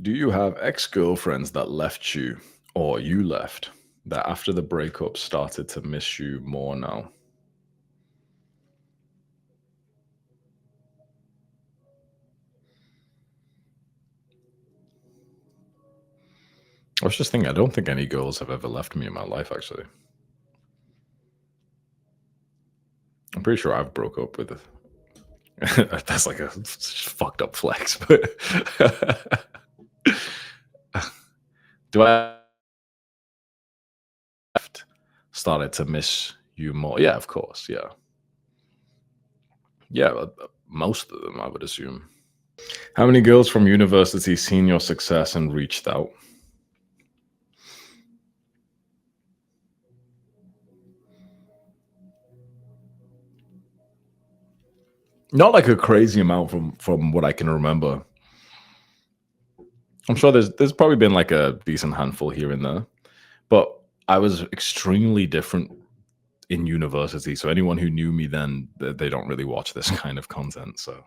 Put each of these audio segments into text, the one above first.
Do you have ex-girlfriends that left you or you left that after the breakup started to miss you more now? I was just thinking, I don't think any girls have ever left me in my life, actually. I'm pretty sure I've broke up with that's like a fucked up flex, but do I started to miss you more? Yeah, of course. Yeah. Yeah, most of them, I would assume. How many girls from university seen your success and reached out? Not like a crazy amount from what I can remember. I'm sure there's probably been like a decent handful here and there, but I was extremely different in university. So anyone who knew me then, they don't really watch this kind of content. So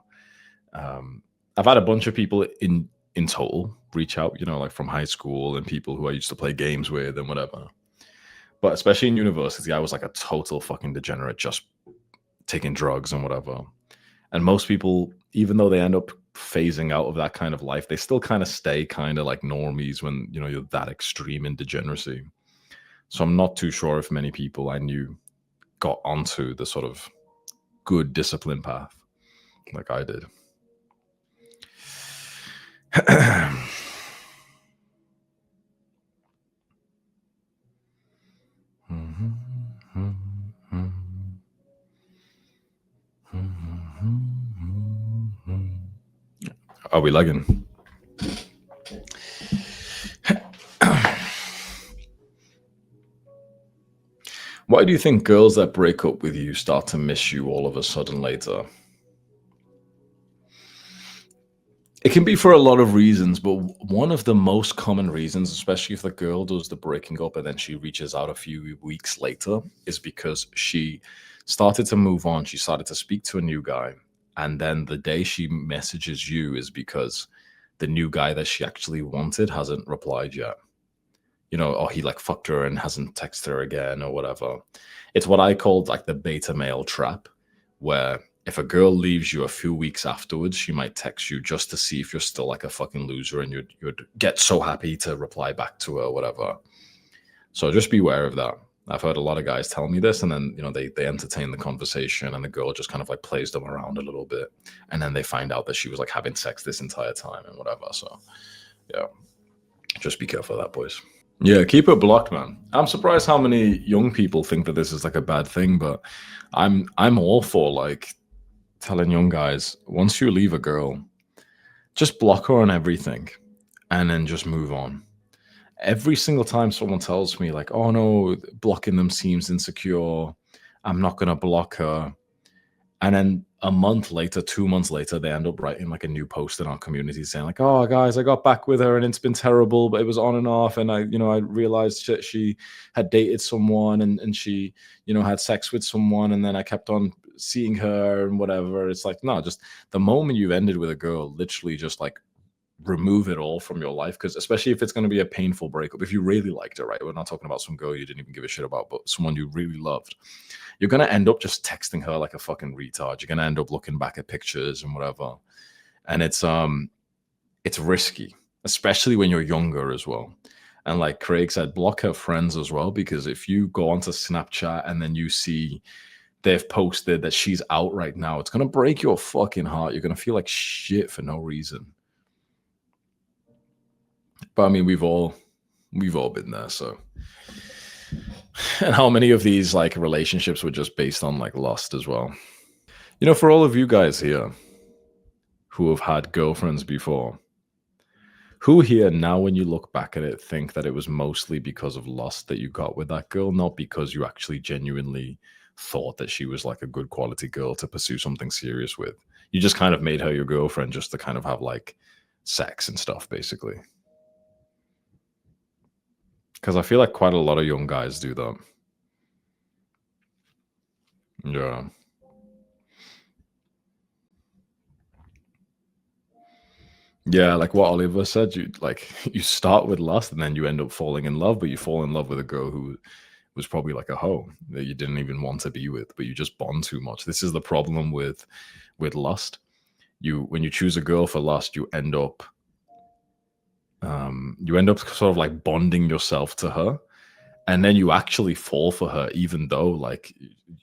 um, I've had a bunch of people in total reach out, like from high school and people who I used to play games with and whatever. But especially in university, I was like a total fucking degenerate, just taking drugs and whatever. And most people, even though they end up phasing out of that kind of life, they still kind of stay kind of like normies when you're that extreme in degeneracy. So I'm not too sure if many people I knew got onto the sort of good discipline path like I did. Are we lagging? Why do you think girls that break up with you start to miss you all of a sudden later? It can be for a lot of reasons, but one of the most common reasons, especially if the girl does the breaking up and then she reaches out a few weeks later, is because she started to move on. She started to speak to a new guy. And then the day she messages you is because the new guy that she actually wanted hasn't replied yet. Or he like fucked her and hasn't texted her again or whatever. It's what I called like the beta male trap, where if a girl leaves you a few weeks afterwards, she might text you just to see if you're still like a fucking loser and you'd get so happy to reply back to her or whatever. So just beware of that. I've heard a lot of guys tell me this, and then they entertain the conversation, and the girl just kind of like plays them around a little bit, and then they find out that she was like having sex this entire time and whatever. So yeah, just be careful of that, boys. Yeah, keep it blocked, man. I'm surprised how many young people think that this is like a bad thing, but I'm all for like telling young guys once you leave a girl, just block her on everything and then just move on. Every single time someone tells me like, "Oh no, blocking them seems insecure. I'm not going to block her." And then a month later, 2 months later, they end up writing like a new post in our community saying like, "Oh, guys, I got back with her and it's been terrible, but it was on and off. And I realized she had dated someone and she, had sex with someone. And then I kept on seeing her and whatever." It's like, no, just the moment you've ended with a girl, literally just like remove it all from your life, because especially if it's going to be a painful breakup, if you really liked her, right, we're not talking about some girl you didn't even give a shit about, but someone you really loved, you're going to end up just texting her like a fucking retard. You're going to end up looking back at pictures and whatever, and it's risky, especially when you're younger as well. And like Craig said, block her friends as well, because if you go onto Snapchat and then you see they've posted that she's out right now, it's going to break your fucking heart. You're going to feel like shit for no reason. But I mean, we've all been there. So, and how many of these like relationships were just based on like lust as well? For all of you guys here who have had girlfriends before, who here now, when you look back at it, think that it was mostly because of lust that you got with that girl, not because you actually genuinely thought that she was like a good quality girl to pursue something serious with? You just kind of made her your girlfriend just to kind of have like sex and stuff, basically. Because I feel like quite a lot of young guys do that. Yeah. Yeah, like what Oliver said, you like you start with lust and then you end up falling in love, but you fall in love with a girl who was probably like a hoe that you didn't even want to be with, but you just bond too much. This is the problem with lust. You when you choose a girl for lust, you end up sort of like bonding yourself to her, and then you actually fall for her even though like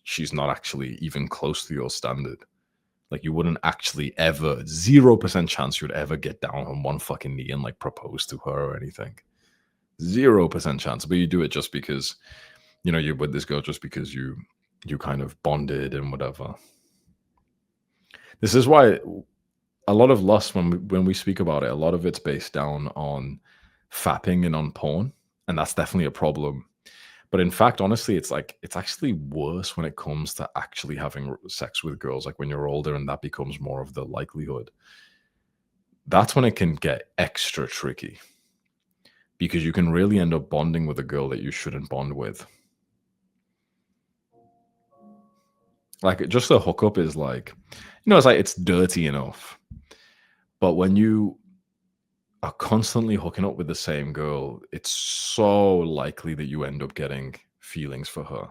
she's not actually even close to your standard. Like you wouldn't actually ever 0% chance you'd ever get down on one fucking knee and like propose to her or anything. 0% chance. But you do it just because, you're with this girl just because you kind of bonded and whatever. This is why a lot of lust when we speak about it, a lot of it's based down on fapping and on porn. And that's definitely a problem. But in fact, honestly, it's actually worse when it comes to actually having sex with girls, like when you're older and that becomes more of the likelihood. That's when it can get extra tricky because you can really end up bonding with a girl that you shouldn't bond with. Like just the hookup is like, it's like it's dirty enough. But when you are constantly hooking up with the same girl, it's so likely that you end up getting feelings for her,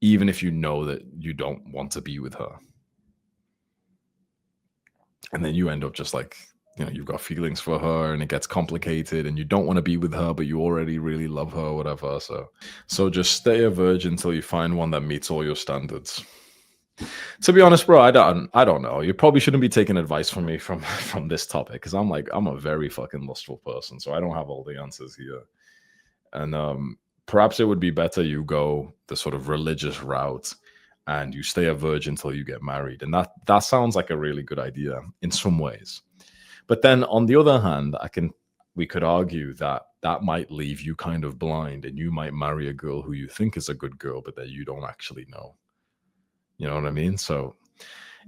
even if you know that you don't want to be with her. And then you end up just like, you've got feelings for her and it gets complicated and you don't want to be with her, but you already really love her or whatever. So just stay a virgin until you find one that meets all your standards. To be honest, bro, I don't know. You probably shouldn't be taking advice from me from this topic because I'm a very fucking lustful person, so I don't have all the answers here. And perhaps it would be better you go the sort of religious route and you stay a virgin until you get married. And that sounds like a really good idea in some ways. But then on the other hand, we could argue that that might leave you kind of blind and you might marry a girl who you think is a good girl, but that you don't actually know. You know what I mean? So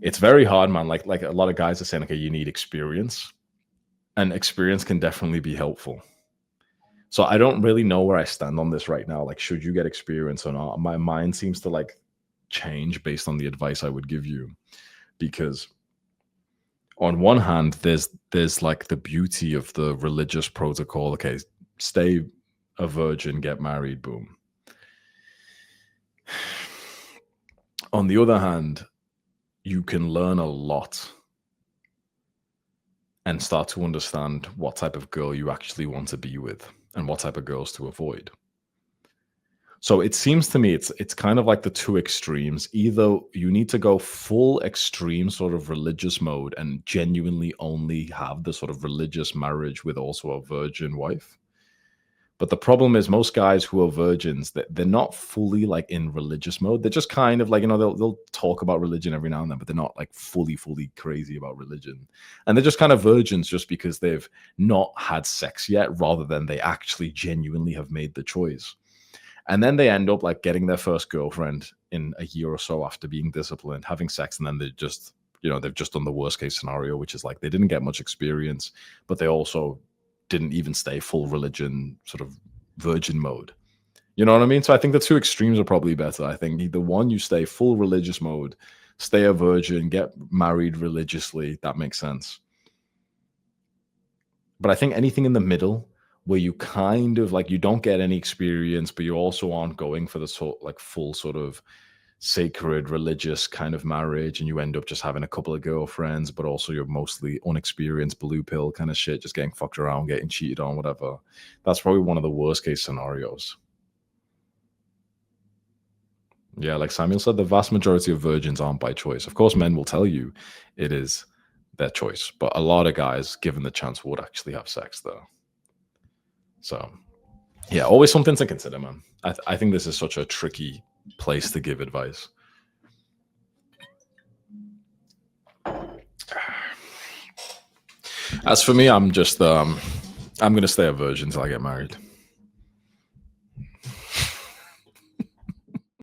it's very hard, man. Like a lot of guys are saying, okay, you need experience, and experience can definitely be helpful. So I don't really know where I stand on this right now. Like, should you get experience or not? My mind seems to like change based on the advice I would give you, because on one hand, there's like the beauty of the religious protocol. Okay, stay a virgin, get married, boom. On the other hand, you can learn a lot and start to understand what type of girl you actually want to be with and what type of girls to avoid. So it seems to me it's kind of like the two extremes. Either you need to go full extreme sort of religious mode and genuinely only have the sort of religious marriage with also a virgin wife. But the problem is most guys who are virgins, that they're not fully like in religious mode. They're just kind of like, they'll talk about religion every now and then, but they're not like fully crazy about religion. And they're just kind of virgins just because they've not had sex yet, rather than they actually genuinely have made the choice. And then they end up like getting their first girlfriend in a year or so after being disciplined, having sex, and then they've just done the worst case scenario, which is like they didn't get much experience, but they also didn't even stay full religion sort of virgin mode. You know what I mean? So I think the two extremes are probably better. I think either one, you stay full religious mode, stay a virgin, get married religiously. That makes sense. But I think anything in the middle, where you kind of like you don't get any experience, but you also aren't going for the sort like full sort of sacred religious kind of marriage, and you end up just having a couple of girlfriends, but also you're mostly unexperienced blue pill kind of shit, just getting fucked around, getting cheated on, whatever. That's probably one of the worst case scenarios. Yeah, like Samuel said, the vast majority of virgins aren't by choice. Of course, men will tell you it is their choice, but a lot of guys, given the chance, would actually have sex though. So yeah, always something to consider, man. I think this is such a tricky place to give advice. As for me, I'm gonna stay a virgin until I get married.